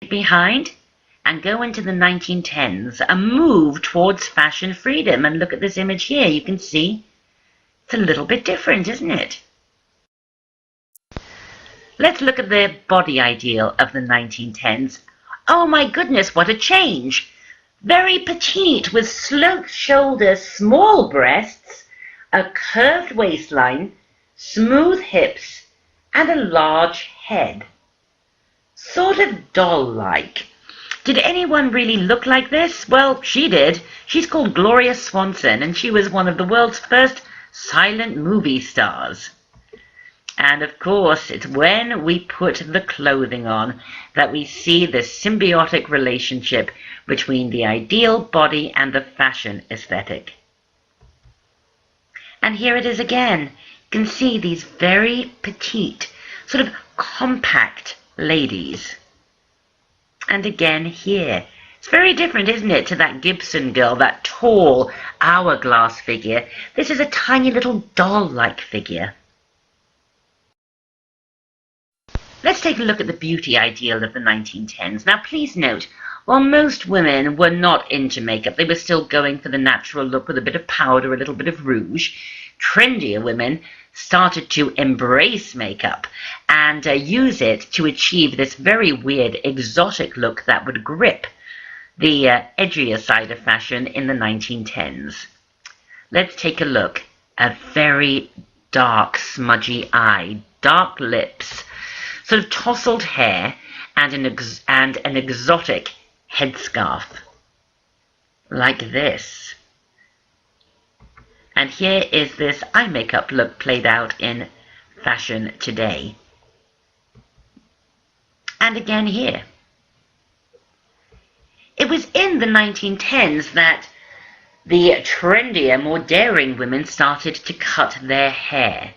behind and go into the 1910s, a move towards fashion freedom. And look at this image here. You can see it's a little bit different, isn't it? Let's look at the body ideal of the 1910s. Oh my goodness, what a change! Very petite with sloped shoulders, small breasts, a curved waistline, smooth hips, and a large head. Sort of doll-like. Did anyone really look like this? Well, she did. She's called Gloria Swanson, and she was one of the world's first silent movie stars. And of course, it's when we put the clothing on that we see this symbiotic relationship between the ideal body and the fashion aesthetic. And here it is again. You can see these very petite, sort of compact ladies. And again here. It's very different, isn't it, to that Gibson girl, that tall hourglass figure. This is a tiny little doll-like figure. Let's take a look at the beauty ideal of the 1910s. Now, please note, while most women were not into makeup, they were still going for the natural look with a bit of powder, a little bit of rouge. Trendier women started to embrace makeup and use it to achieve this very weird, exotic look that would grip the edgier side of fashion in the 1910s. Let's take a look at very dark, smudgy eye, dark lips, sort of tousled hair, and an exotic headscarf, like this. And here is this eye makeup look played out in fashion today. And again here. It was in the 1910s that the trendier, more daring women started to cut their hair.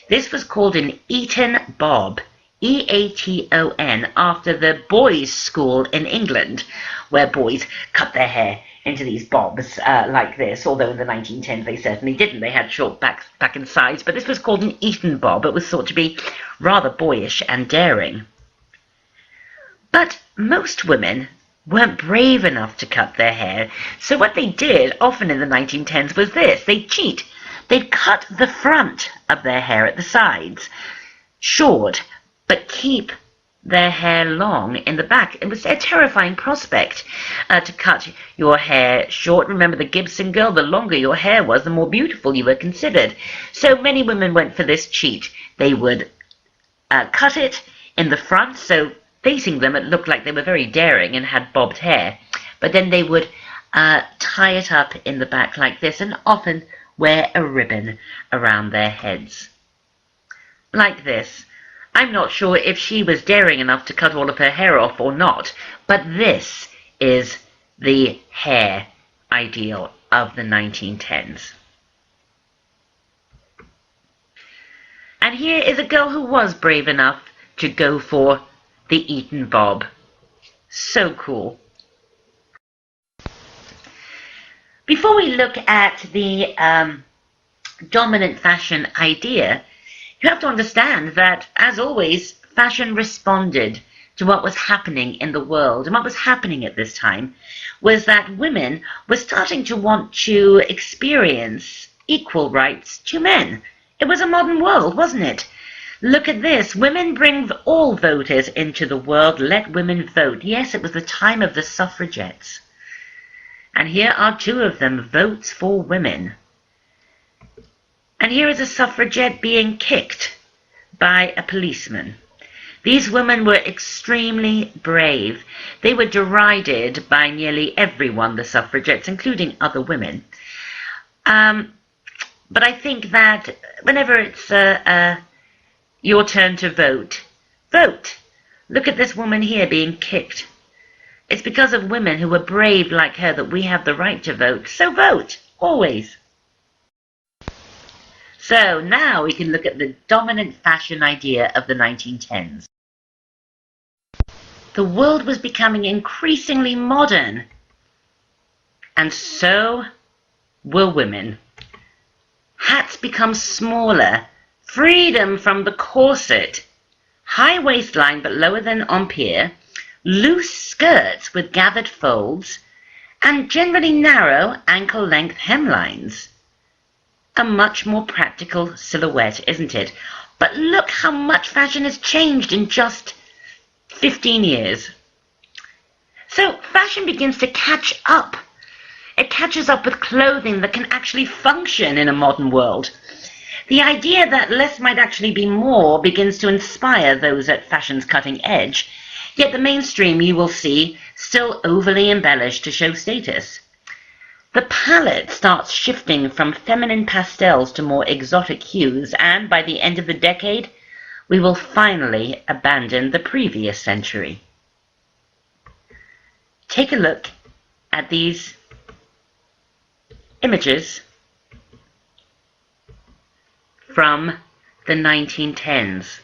This was called an Eton bob. E-A-T-O-N, after the boys' school in England, where boys cut their hair into these bobs like this, although in the 1910s they certainly didn't. They had short back and sides, but this was called an Eton bob. It was thought to be rather boyish and daring. But most women weren't brave enough to cut their hair, so what they did, often in the 1910s, was this. They'd cheat. They'd cut the front of their hair at the sides, short, but keep their hair long in the back. It was a terrifying prospect to cut your hair short. Remember the Gibson girl? The longer your hair was, the more beautiful you were considered. So many women went for this cheat. They would cut it in the front, so facing them it looked like they were very daring and had bobbed hair. But then they would tie it up in the back like this, and often wear a ribbon around their heads. Like this. I'm not sure if she was daring enough to cut all of her hair off or not, but this is the hair ideal of the 1910s. And here is a girl who was brave enough to go for the Eton bob. So cool. Before we look at the dominant fashion idea, you have to understand that, as always, fashion responded to what was happening in the world. And what was happening at this time was that women were starting to want to experience equal rights to men. It was a modern world, wasn't it? Look at this. Women bring all voters into the world. Let women vote. Yes, it was the time of the suffragettes. And here are two of them, votes for women. And here is a suffragette being kicked by a policeman. These women were extremely brave. They were derided by nearly everyone, the suffragettes, including other women. But I think that whenever it's your turn to vote, vote. Look at this woman here being kicked. It's because of women who were brave like her that we have the right to vote. So vote, always. So now we can look at the dominant fashion idea of the 1910s. The world was becoming increasingly modern, and so were women. Hats become smaller, freedom from the corset, high waistline but lower than empire, loose skirts with gathered folds, and generally narrow ankle-length hemlines. A much more practical silhouette, isn't it? But look how much fashion has changed in just 15 years. So fashion begins to catch up. It catches up with clothing that can actually function in a modern world. The idea that less might actually be more begins to inspire those at fashion's cutting edge, yet the mainstream, you will see, still overly embellished to show status. The palette starts shifting from feminine pastels to more exotic hues, and by the end of the decade, we will finally abandon the previous century. Take a look at these images from the 1910s.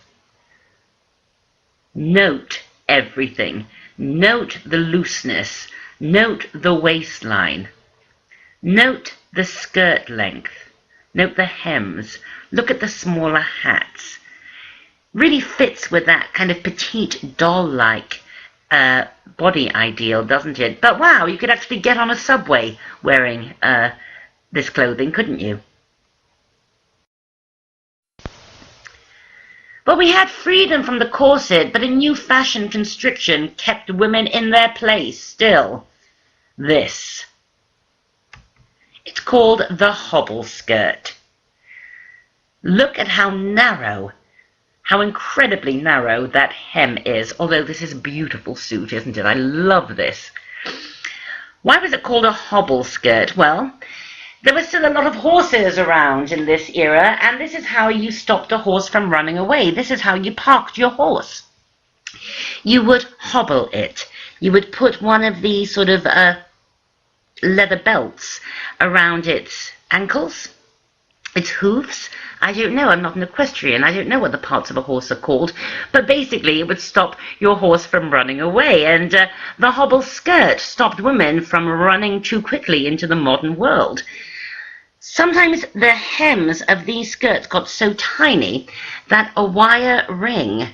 Note everything. Note the looseness. Note the waistline. Note the skirt length. Note the hems. Look at the smaller hats. Really fits with that kind of petite doll-like body ideal, doesn't it? But wow, you could actually get on a subway wearing this clothing, couldn't you? Well, we had freedom from the corset, but a new fashion constriction kept women in their place still. This. It's called the hobble skirt. Look at how narrow, how incredibly narrow that hem is, although this is a beautiful suit, isn't it? I love this. Why was it called a hobble skirt? Well, there were still a lot of horses around in this era, and this is how you stopped a horse from running away. This is how you parked your horse. You would hobble it. You would put one of these sort of leather belts around its ankles, its hooves. I don't know, I'm not an equestrian, I don't know what the parts of a horse are called, but basically it would stop your horse from running away, and the hobble skirt stopped women from running too quickly into the modern world. Sometimes the hems of these skirts got so tiny that a wire ring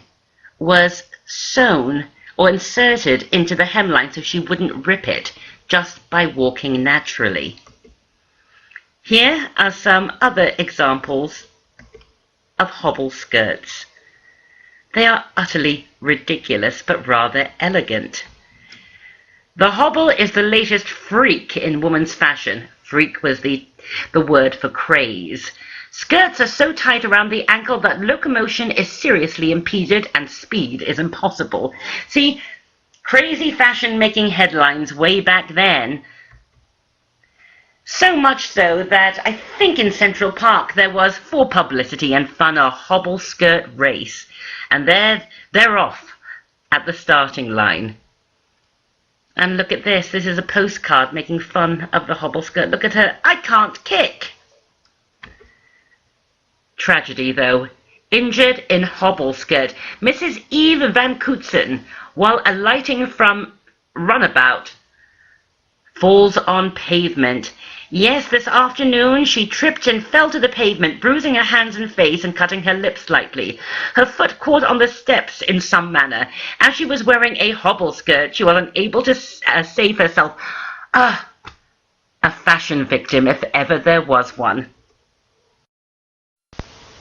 was sewn or inserted into the hemline so she wouldn't rip it just by walking naturally. Here are some other examples of hobble skirts. They are utterly ridiculous but rather elegant. The hobble is the latest freak in women's fashion. Freak was the word for craze. Skirts are so tight around the ankle that locomotion is seriously impeded and speed is impossible. See, crazy fashion making headlines way back then. So much so that I think in Central Park there was, for publicity and fun, a hobble skirt race. And they're off at the starting line. And look at this. This is a postcard making fun of the hobble skirt. Look at her. I can't kick. Tragedy, though. Injured in hobble skirt. Mrs. Eve Van Kootsen, while alighting from runabout, falls on pavement. Yes, this afternoon she tripped and fell to the pavement, bruising her hands and face and cutting her lips slightly. Her foot caught on the steps in some manner. As she was wearing a hobble skirt, she was unable to save herself. A fashion victim, if ever there was one.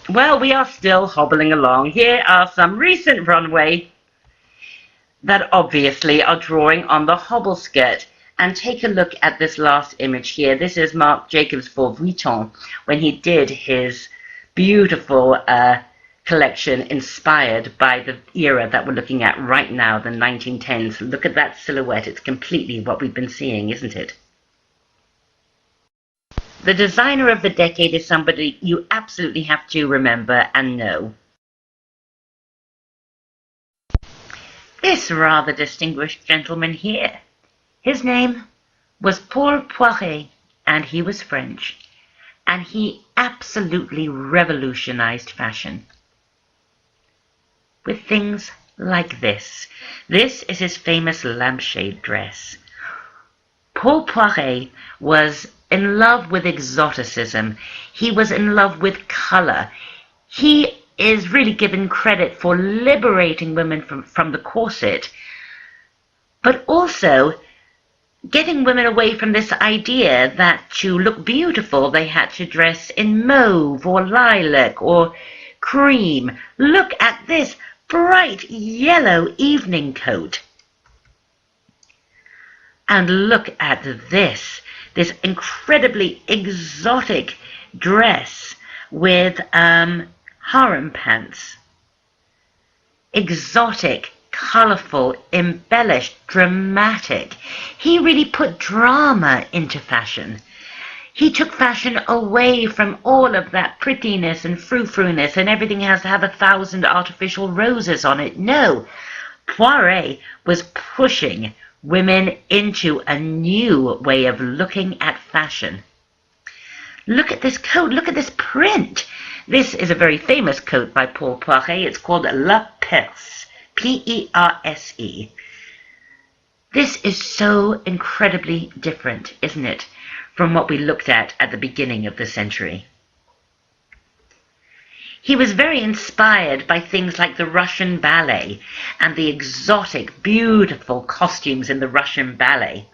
Well, we are still hobbling along. Here are some recent runway that obviously are drawing on the hobble skirt. And take a look at this last image here. This is Marc Jacobs for Vuitton when he did his beautiful collection inspired by the era that we're looking at right now, the 1910s. Look at that silhouette. It's completely what we've been seeing, isn't it? The designer of the decade is somebody you absolutely have to remember and know. This rather distinguished gentleman here. His name was Paul Poiret, and he was French, and he absolutely revolutionized fashion with things like this. This is his famous lampshade dress. Paul Poiret was in love with exoticism. He was in love with color. He is really given credit for liberating women from the corset. but also getting women away from this idea that to look beautiful they had to dress in mauve or lilac or cream. Look at this bright yellow evening coat. And look at this incredibly exotic dress with harem pants. Exotic, colorful, embellished, dramatic. He really put drama into fashion. He took fashion away from all of that prettiness and frou-frou-ness and everything has to have 1,000 artificial roses on it. No, Poiret was pushing women into a new way of looking at fashion. Look at this coat, look at this print. This is a very famous coat by Paul Poiret. It's called La Perse, P-E-R-S-E. This is so incredibly different, isn't it, from what we looked at the beginning of the century. He was very inspired by things like the Russian ballet and the exotic, beautiful costumes in the Russian ballet.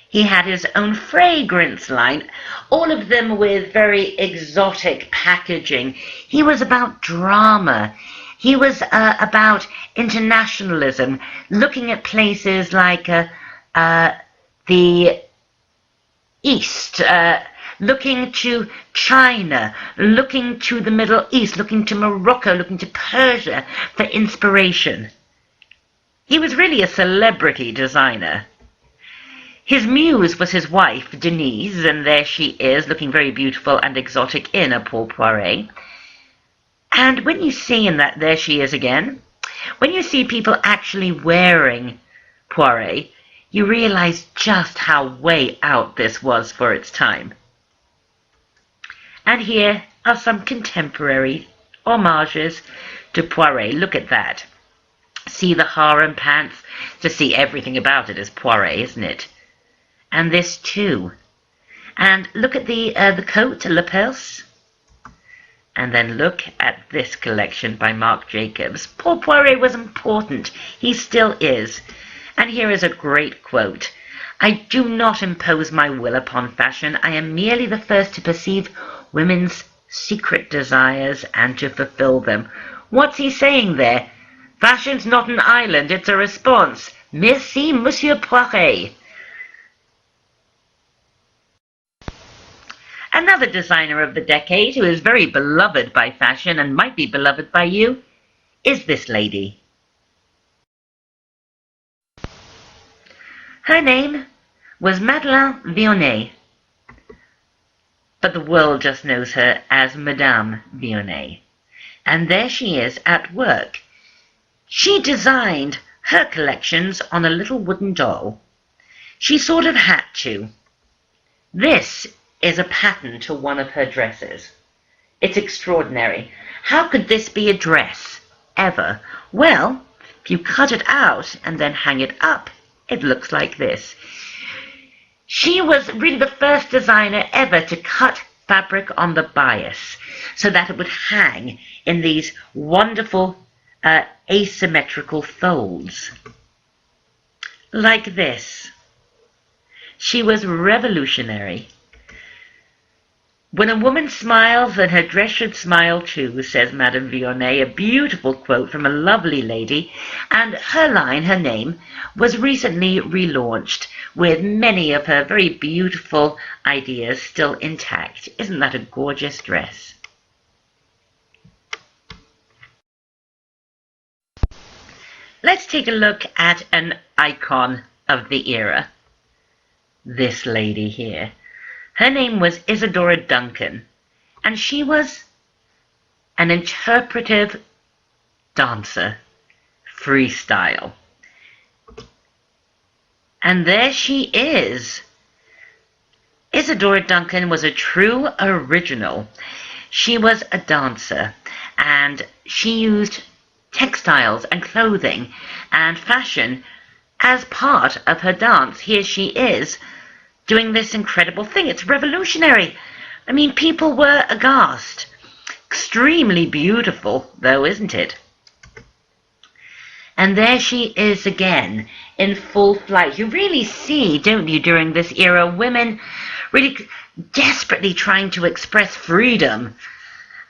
He had his own fragrance line, all of them with very exotic packaging. He was about drama. He was about internationalism, looking at places like the East, looking to China, looking to the Middle East, looking to Morocco, looking to Persia for inspiration. He was really a celebrity designer. His muse was his wife, Denise, and there she is, looking very beautiful and exotic in a Paul Poiret. And when you see in that, there she is again, when you see people actually wearing Poiret, you realize just how way out this was for its time. And here are some contemporary homages to Poiret. Look at that. See the harem pants? To see everything about it is Poiret, isn't it? And this too. And look at the coat, Le Perse. And then look at this collection by Marc Jacobs. Paul Poiret was important. He still is. And here is a great quote. "I do not impose my will upon fashion. I am merely the first to perceive women's secret desires and to fulfill them." What's he saying there? Fashion's not an island, it's a response. Merci, Monsieur Poiret. Another designer of the decade who is very beloved by fashion and might be beloved by you is this lady. Her name was Meleğin Butiği, but the world just knows her as Madame Butiği. And there she is at work. She designed her collections on a little wooden doll. She sort of had to. This is a pattern to one of her dresses. It's extraordinary. How could this be a dress, ever? Well, if you cut it out and then hang it up, it looks like this. She was really the first designer ever to cut fabric on the bias so that it would hang in these wonderful asymmetrical folds. Like this. She was revolutionary. "When a woman smiles, then her dress should smile too," says Madame Butiği, a beautiful quote from a lovely lady, and her line, her name, was recently relaunched with many of her very beautiful ideas still intact. Isn't that a gorgeous dress? Let's take a look at an icon of the era. This lady here. Her name was Isadora Duncan, and she was an interpretive dancer, freestyle. And there she is. Isadora Duncan was a true original. She was a dancer, and she used textiles and clothing and fashion as part of her dance. Here she is, doing this incredible thing. It's revolutionary. I mean, people were aghast. Extremely beautiful, though, isn't it? And there she is again, in full flight. You really see, don't you, during this era, women really desperately trying to express freedom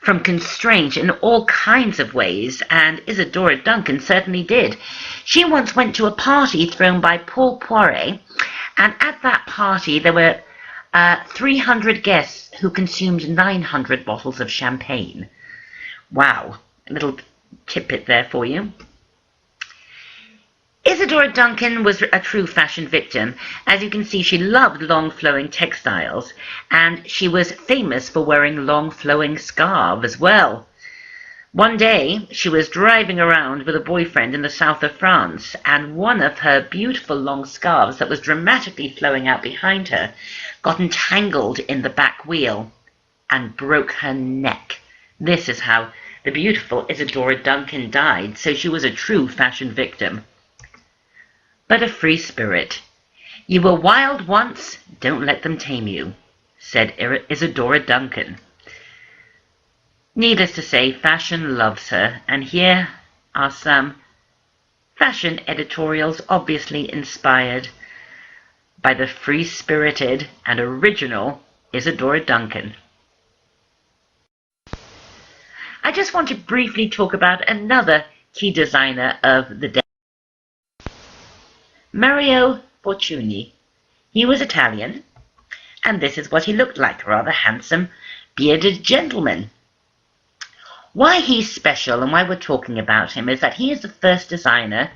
from constraint in all kinds of ways, and Isadora Duncan certainly did. She once went to a party thrown by Paul Poiret, and at that party there were 300 guests who consumed 900 bottles of champagne. Wow, a little tidbit there for you. Isadora Duncan was a true fashion victim. As you can see, she loved long flowing textiles, and she was famous for wearing long flowing scarves as well. One day, she was driving around with a boyfriend in the south of France, and one of her beautiful long scarves that was dramatically flowing out behind her got entangled in the back wheel and broke her neck. This is how the beautiful Isadora Duncan died, so she was a true fashion victim. But a free spirit. You were wild once, don't let them tame you, said Isadora Duncan. Needless to say, fashion loves her, and here are some fashion editorials obviously inspired by the free-spirited and original Isadora Duncan. I just want to briefly talk about another key designer of the day. Mario Fortuny. He was Italian, and this is what he looked like, a rather handsome, bearded gentleman. Why he's special and why we're talking about him is that he is the first designer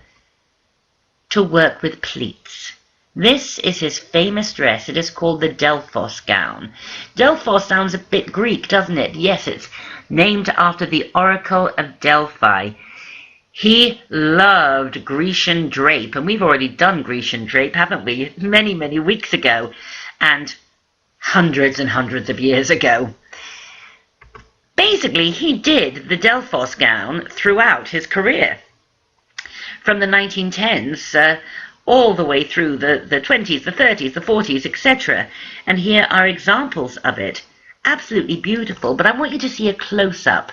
to work with pleats. This is his famous dress. It is called the Delphos gown. Delphos sounds a bit Greek, doesn't it? Yes, it's named after the Oracle of Delphi. He loved Grecian drape, and we've already done Grecian drape, haven't we? Many, many weeks ago, and hundreds and hundreds of years ago. Basically, he did the Delphos gown throughout his career. From the 1910s all the way through the 20s, the 30s, the 40s, etc. And here are examples of it. Absolutely beautiful, but I want you to see a close-up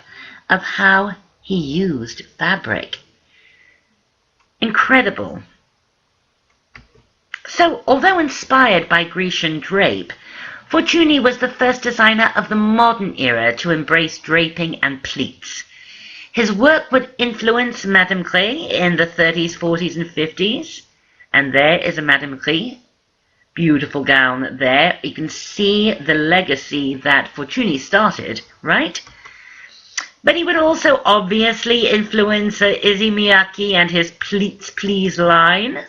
of how he used fabric. Incredible. So, although inspired by Grecian drape, Fortuny was the first designer of the modern era to embrace draping and pleats. His work would influence Madame Grès in the 30s, 40s, and 50s. And there is a Madame Grès. Beautiful gown there. You can see the legacy that Fortuny started, right? But he would also obviously influence Issey Miyake and his Pleats Please line,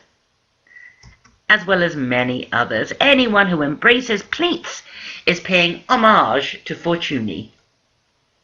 as well as many others. Anyone who embraces pleats is paying homage to Fortuny.